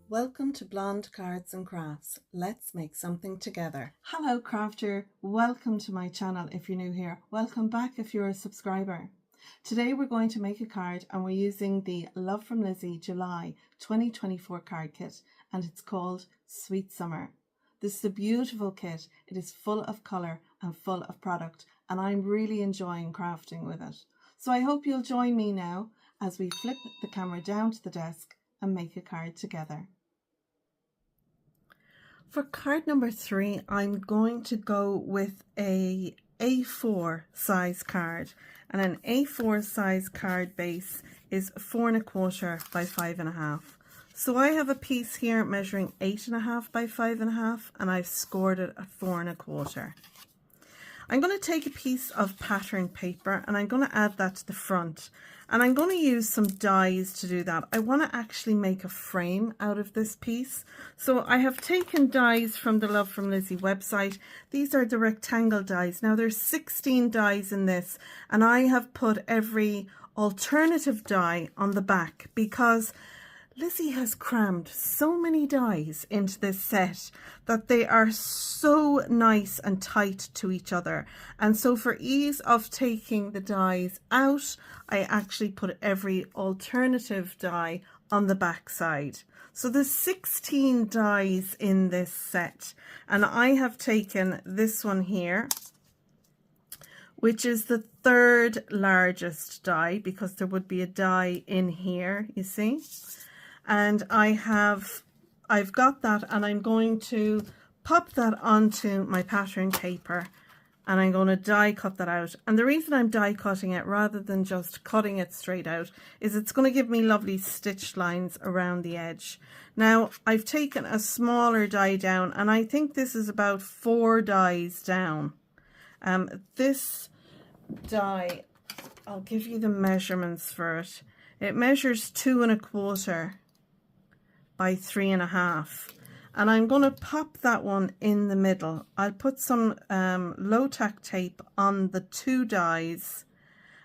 Welcome to Blonde Cards and Crafts. Let's make something together. Hello crafter, welcome to my channel if you're new here. Welcome back if you're a subscriber. Today we're going to make a card and we're using the Love From Lizi July 2024 card kit and it's called Sweet Summer. This is a beautiful kit. It is full of colour and full of product and I'm really enjoying crafting with it. So I hope you'll join me now as we flip the camera down to the desk and make a card together. For card number 3, I'm going to go with a A4 size card, and an A4 size card base is 4 1/4 by 5 1/2. So I have a piece here measuring 8 1/2 by 5 1/2, and I've scored it at 4 1/4. I'm going to take a piece of pattern paper and I'm going to add that to the front, and I'm going to use some dies to do that. I want to actually make a frame out of this piece, so I have taken dies from the Love From Lizi website. These are the rectangle dies. Now there's 16 dies in this, and I have put every alternative die on the back because Lizi has crammed so many dies into this set that they are so nice and tight to each other. And so for ease of taking the dies out, I actually put every alternative die on the back side. So there's 16 dies in this set. And I have taken this one here, which is the 3rd largest die, because there would be a die in here, you see. And I've got that, and I'm going to pop that onto my pattern paper and I'm going to die cut that out. And the reason I'm die cutting it rather than just cutting it straight out is it's going to give me lovely stitch lines around the edge. Now I've taken a smaller die down, and I think this is about 4 dies down. This die, I'll give you the measurements for it. It measures 2 1/4 by 3 1/2, and I'm going to pop that one in the middle. I'll put some low tack tape on the 2 dies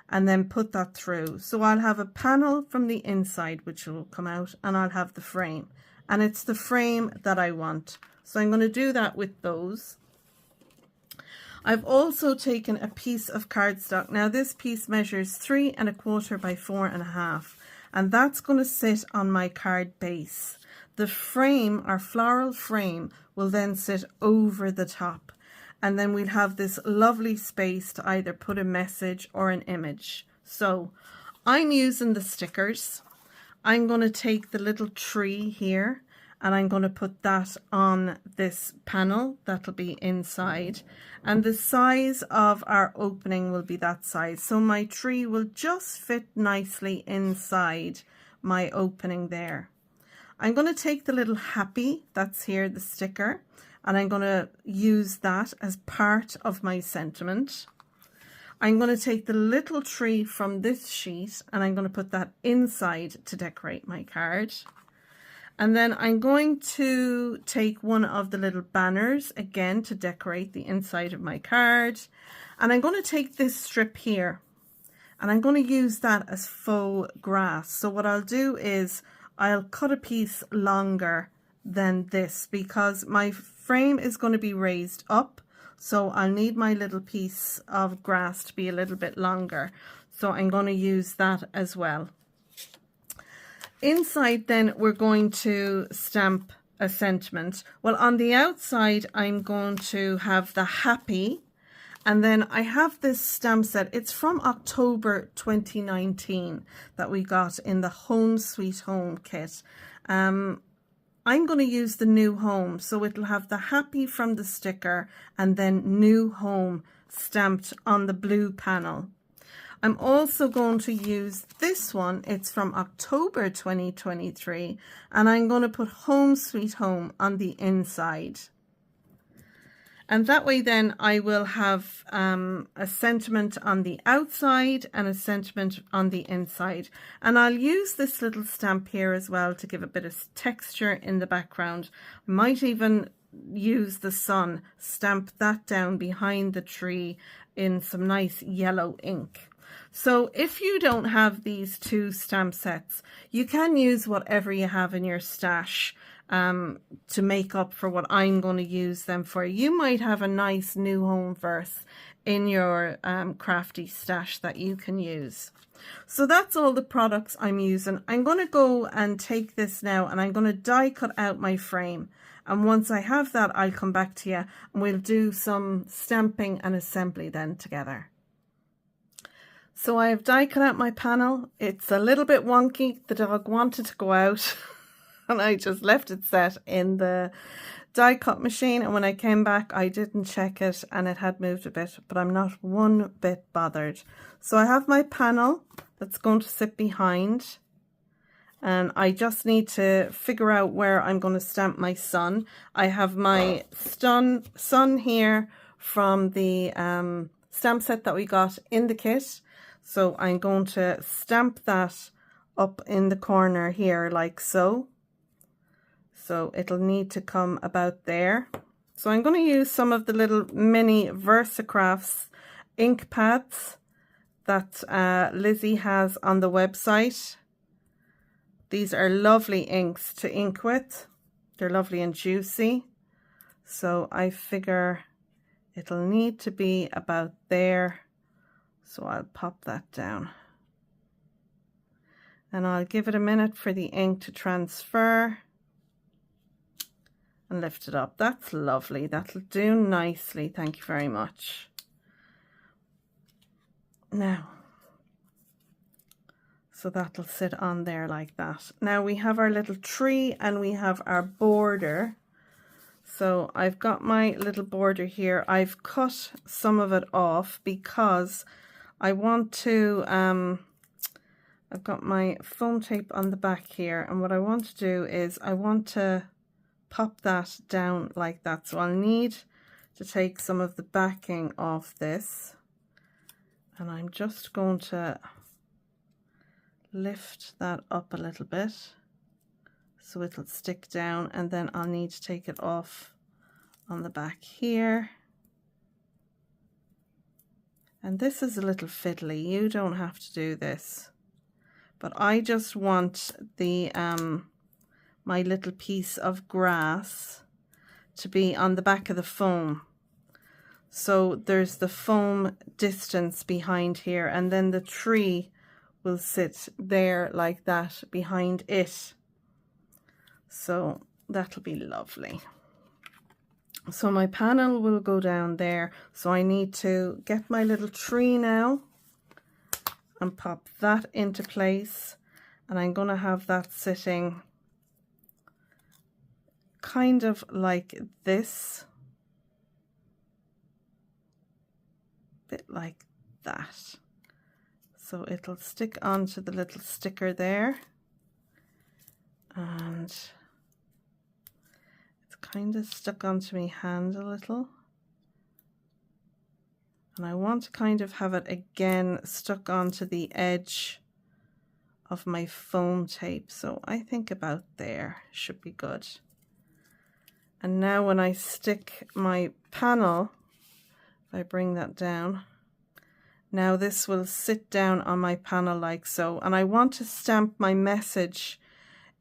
and then put that through. So I'll have a panel from the inside which will come out, and I'll have the frame, and it's the frame that I want. So I'm going to do that with those. I've also taken a piece of cardstock. Now this piece measures 3 1/4 by 4 1/2, and that's going to sit on my card base. The frame, our floral frame, will then sit over the top, and then we'll have this lovely space to either put a message or an image. So I'm using the stickers. I'm going to take the little tree here and I'm going to put that on this panel that'll be inside, and the size of our opening will be that size, so my tree will just fit nicely inside my opening there. I'm going to take the little happy that's here, the sticker, and I'm going to use that as part of my sentiment. I'm going to take the little tree from this sheet and I'm going to put that inside to decorate my card. And then I'm going to take one of the little banners again to decorate the inside of my card. And I'm going to take this strip here and I'm going to use that as faux grass. So what I'll do is I'll cut a piece longer than this because my frame is going to be raised up. So I'll need my little piece of grass to be a little bit longer. So I'm going to use that as well. Inside then we're going to stamp a sentiment. Well, on the outside I'm going to have the happy, and then I have this stamp set. It's from October 2019 that we got in the Home Sweet Home kit. I'm going to use the New Home, so it'll have the happy from the sticker and then New Home stamped on the blue panel. I'm also going to use this one. It's from October 2023, and I'm going to put Home Sweet Home on the inside. And that way then I will have a sentiment on the outside and a sentiment on the inside. And I'll use this little stamp here as well to give a bit of texture in the background. Might even use the sun, stamp that down behind the tree in some nice yellow ink. So if you don't have these 2 stamp sets, you can use whatever you have in your stash. to make up for what I'm going to use them for. You might have a nice new home verse in your crafty stash that you can use. So that's all the products I'm using. I'm going to go and take this now and I'm going to die cut out my frame. And once I have that, I'll come back to you and we'll do some stamping and assembly then together. So I have die cut out my panel. It's a little bit wonky. The dog wanted to go out and I just left it set in the die cut machine, and when I came back I didn't check it and it had moved a bit, but I'm not one bit bothered. So I have my panel that's going to sit behind, and I just need to figure out where I'm going to stamp my sun. I have my sun here from the stamp set that we got in the kit, so I'm going to stamp that up in the corner here like so. So it'll need to come about there. So I'm going to use some of the little mini VersaCrafts ink pads that Lizi has on the website. These are lovely inks to ink with. They're lovely and juicy. So I figure it'll need to be about there. So I'll pop that down. And I'll give it a minute for the ink to transfer. And lift it up. That's lovely. That'll do nicely. Thank you very much. Now, so that'll sit on there like that. Now we have our little tree and we have our border. So I've got my little border here. I've cut some of it off because I want to, I've got my foam tape on the back here, and what I want to do is I want to pop that down like that. So I'll need to take some of the backing off this, and I'm just going to lift that up a little bit so it'll stick down, and then I'll need to take it off on the back here. And this is a little fiddly. You don't have to do this, but I just want the my little piece of grass to be on the back of the foam. So there's the foam distance behind here, and then the tree will sit there like that behind it. So that'll be lovely. So my panel will go down there. So I need to get my little tree now and pop that into place. And I'm going to have that sitting kind of like this, bit like that. So it'll stick onto the little sticker there, and it's kind of stuck onto my hand a little, and I want to kind of have it again stuck onto the edge of my foam tape. So I think about there should be good. And now when I stick my panel, if I bring that down, now this will sit down on my panel like so. And I want to stamp my message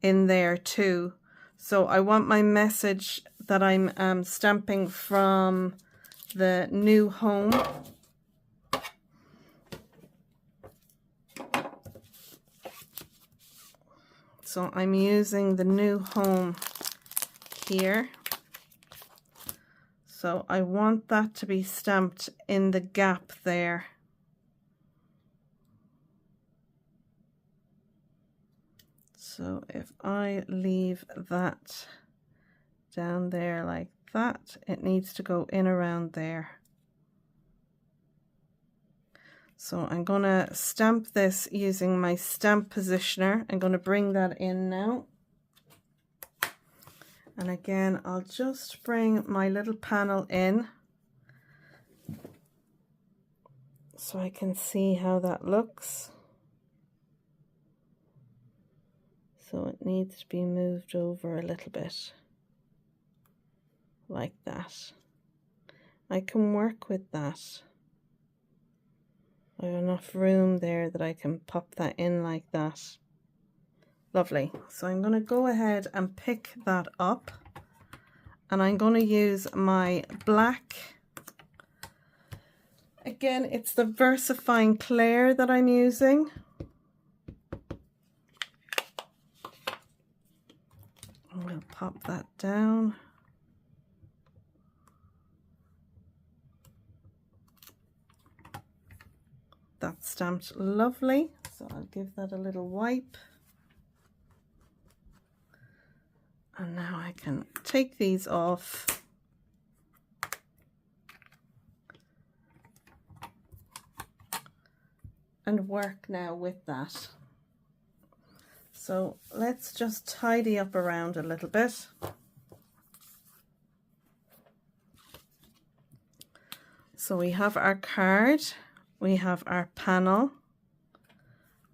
in there too. So I want my message that I'm stamping from the new home. So I'm using the new home here. So I want that to be stamped in the gap there. So if I leave that down there like that, it needs to go in around there. So I'm going to stamp this using my stamp positioner. I'm going to bring that in now. And again, I'll just bring my little panel in so I can see how that looks. So it needs to be moved over a little bit, like that. I can work with that. I have enough room there that I can pop that in like that. Lovely. So I'm going to go ahead and pick that up, and I'm going to use my black. Again, it's the VersaFine Clair that I'm using. We'll pop that down. That's stamped lovely, so I'll give that a little wipe. And now I can take these off. And work now with that. So let's just tidy up around a little bit. So we have our card, we have our panel,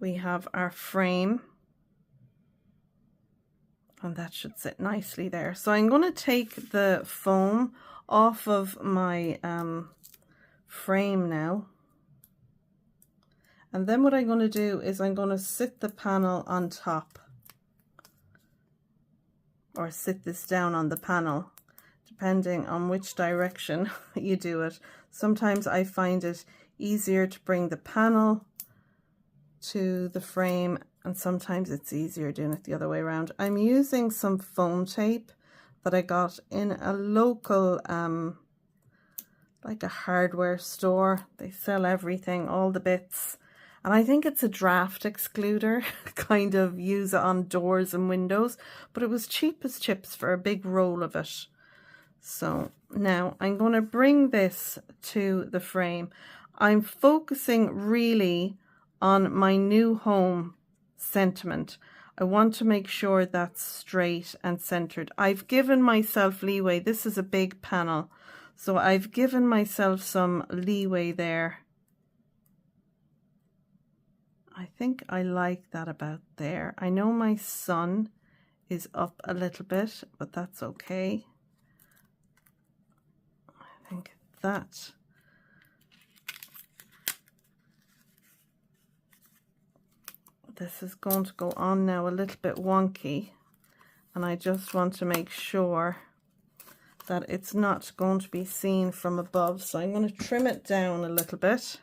we have our frame, and that should sit nicely there. So I'm going to take the foam off of my frame now. And then what I'm going to do is I'm going to sit the panel on top, or sit this down on the panel, depending on which direction you do it. Sometimes I find it easier to bring the panel to the frame, and sometimes it's easier doing it the other way around. I'm using some foam tape that I got in a local like a hardware store. They sell everything, all the bits. And I think it's a draft excluder, kind of use it on doors and windows, but it was cheap as chips for a big roll of it. So now I'm going to bring this to the frame. I'm focusing really on my new home sentiment. I want to make sure that's straight and centered. I've given myself leeway. This is a big panel, so I've given myself some leeway there. I think I like that about there. I know my sun is up a little bit, but that's okay. I think that. This is going to go on now a little bit wonky, and I just want to make sure that it's not going to be seen from above. So I'm going to trim it down a little bit,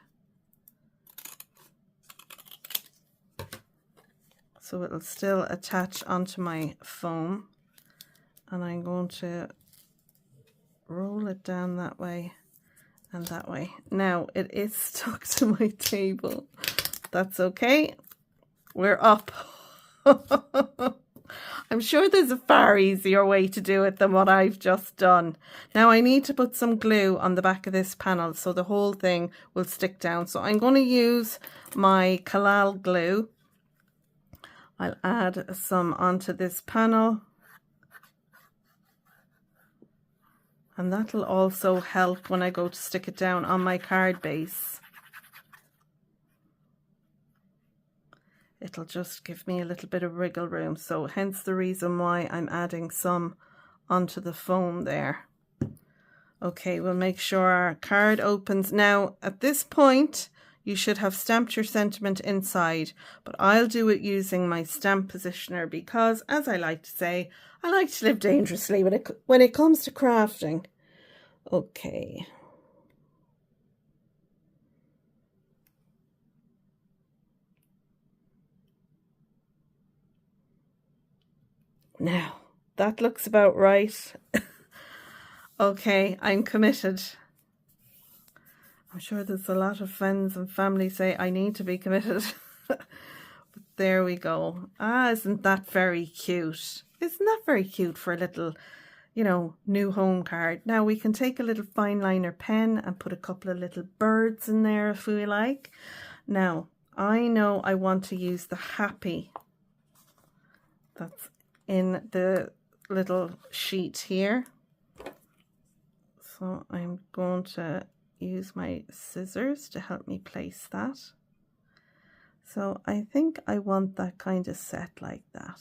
so it'll still attach onto my foam, and I'm going to roll it down that way and that way. Now it is stuck to my table. That's okay. We're up. I'm sure there's a far easier way to do it than what I've just done. Now I need to put some glue on the back of this panel so the whole thing will stick down. So I'm going to use my Kalal glue. I'll add some onto this panel, and that'll also help when I go to stick it down on my card base. It'll just give me a little bit of wriggle room, so hence the reason why I'm adding some onto the foam there. Okay, we'll make sure our card opens. Now at this point you should have stamped your sentiment inside, but I'll do it using my stamp positioner because, as I like to say, I like to live dangerously when it comes to crafting. Okay. Now, that looks about right. Okay, I'm committed. I'm sure there's a lot of friends and family say I need to be committed. But there we go. Ah, isn't that very cute? Isn't that very cute for a little, you know, new home card? Now we can take a little fine liner pen and put a couple of little birds in there if we like. Now, I know I want to use the happy that's in the little sheet here. So I'm going to use my scissors to help me place that. So I think I want that kind of set like that.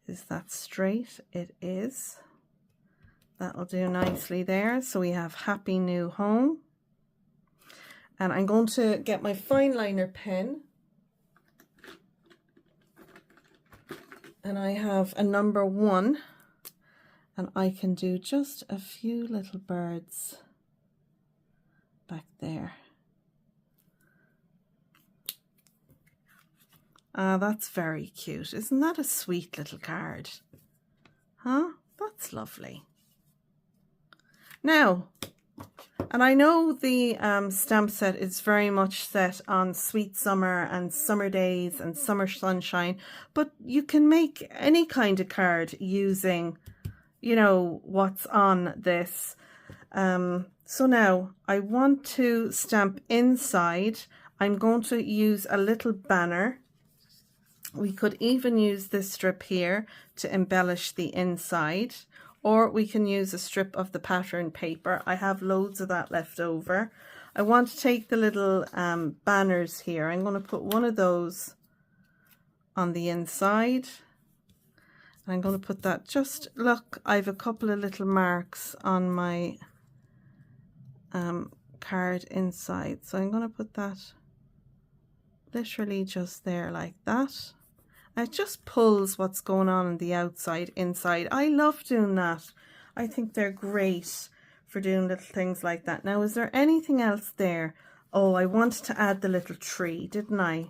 Is that straight? It is. That'll do nicely there. So we have Happy New Home. And I'm going to get my fine liner pen. And I have a number 1, and I can do just a few little birds back there. Ah, that's very cute. Isn't that a sweet little card? Huh? That's lovely. Now, and I know the stamp set is very much set on sweet summer and summer days and summer sunshine, but you can make any kind of card using, you know, what's on this. So now I want to stamp inside. I'm going to use a little banner. We could even use this strip here to embellish the inside, or we can use a strip of the pattern paper. I have loads of that left over. I want to take the little banners here. I'm going to put one of those on the inside. I'm going to put that just, look, I have a couple of little marks on my card inside. So I'm going to put that literally just there like that. It just pulls what's going on the outside inside. I love doing that. I think they're great for doing little things like that. Now, is there anything else there? Oh, I wanted to add the little tree, didn't I?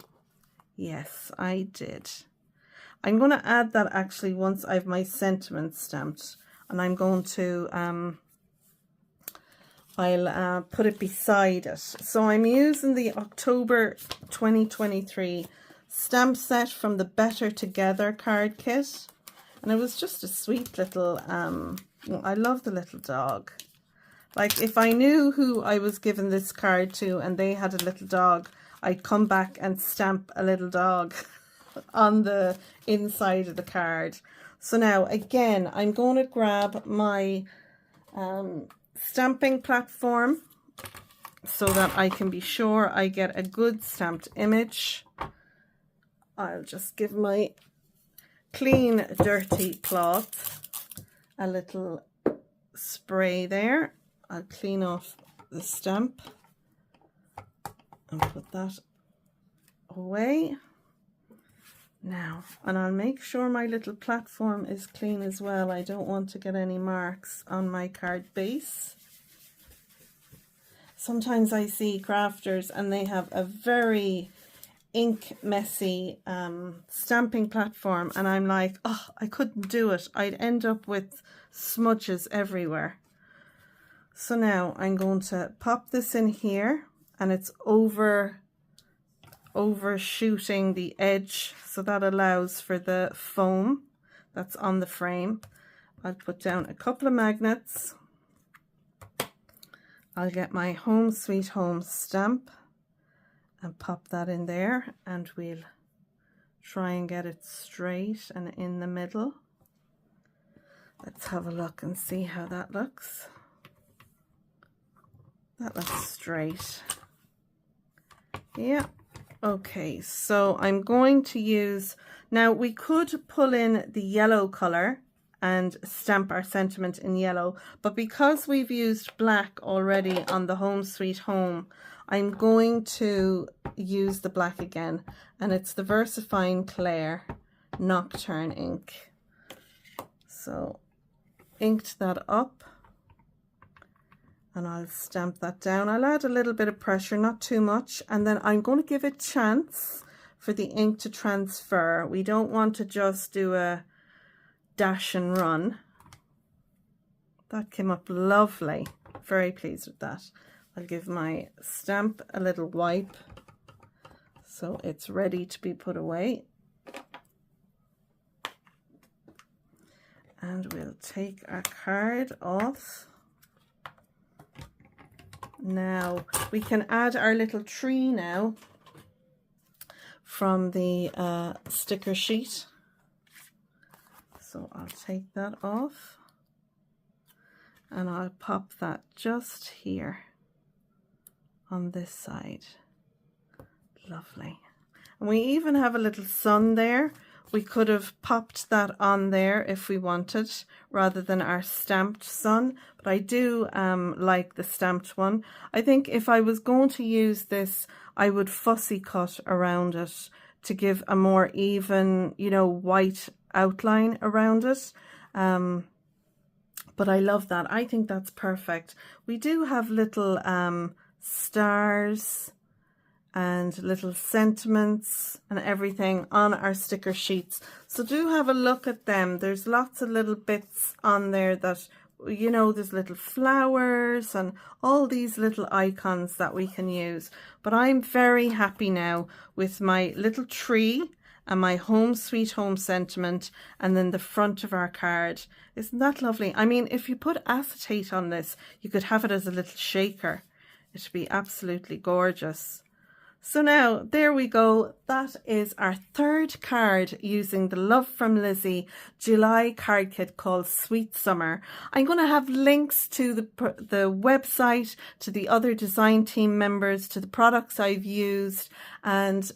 Yes, I did. I'm going to add that actually once I have my sentiments stamped, and I'm going to I'll put it beside it. So I'm using the October 2023 stamp set from the Better Together card kit, and it was just a sweet little I love the little dog. Like, if I knew who I was giving this card to and they had a little dog, I'd come back and stamp a little dog on the inside of the card. So now again, I'm going to grab my stamping platform so that I can be sure I get a good stamped image. I'll just give my clean dirty cloth a little spray there. I'll clean off the stamp and put that away now, and I'll make sure my little platform is clean as well. I don't want to get any marks on my card base. Sometimes I see crafters and they have a very ink messy stamping platform, and I'm like, oh, I couldn't do it. I'd end up with smudges everywhere. So now I'm going to pop this in here, and it's overshooting the edge, so that allows for the foam that's on the frame. I'll put down a couple of magnets. I'll get my Home Sweet Home stamp and pop that in there, and we'll try and get it straight and in the middle. Let's have a look and see how that looks. That looks straight. Yeah. Okay, so I'm going to use, now we could pull in the yellow color and stamp our sentiment in yellow, but because we've used black already on the Home Sweet Home, I'm going to use the black again, and it's the VersaFine Claire Nocturne ink. So inked that up, and I'll stamp that down. I'll add a little bit of pressure, not too much, and then I'm going to give it a chance for the ink to transfer. We don't want to just do a dash and run. That came up lovely. Very pleased with that. I'll give my stamp a little wipe so it's ready to be put away. And we'll take our card off. Now we can add our little tree now from the sticker sheet. So I'll take that off and I'll pop that just here on this side. Lovely. And we even have a little sun there. We could have popped that on there if we wanted, rather than our stamped sun, but I do like the stamped one. I think if I was going to use this, I would fussy cut around it to give a more even, you know, white outline around it. But I love that. I think that's perfect. We do have little stars and little sentiments and everything on our sticker sheets. So do have a look at them. There's lots of little bits on there that, you know, there's little flowers and all these little icons that we can use. But I'm very happy now with my little tree and my home sweet home sentiment, and then the front of our card. Isn't that lovely? I mean, if you put acetate on this, you could have it as a little shaker. It would be absolutely gorgeous. So now, there we go. That is our third card using the Love From Lizi July card kit called Sweet Summer. I'm going to have links to the website, to the other design team members, to the products I've used, and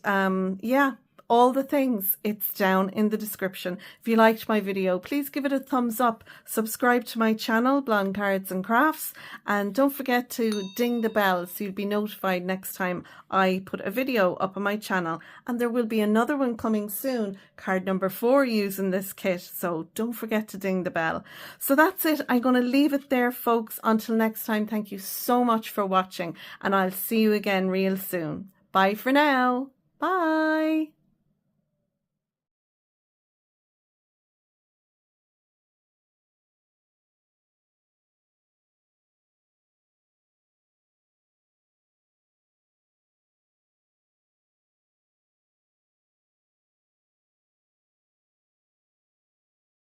yeah, all the things. It's down in the description. If you liked my video, please give it a thumbs up, subscribe to my channel, Blonde Cards and Crafts, and don't forget to ding the bell so you'll be notified next time I put a video up on my channel. And there will be another one coming soon, card number 4 using this kit, so don't forget to ding the bell. So that's it. I'm going to leave it there, folks. Until next time, thank you so much for watching, and I'll see you again real soon. Bye for now. Bye.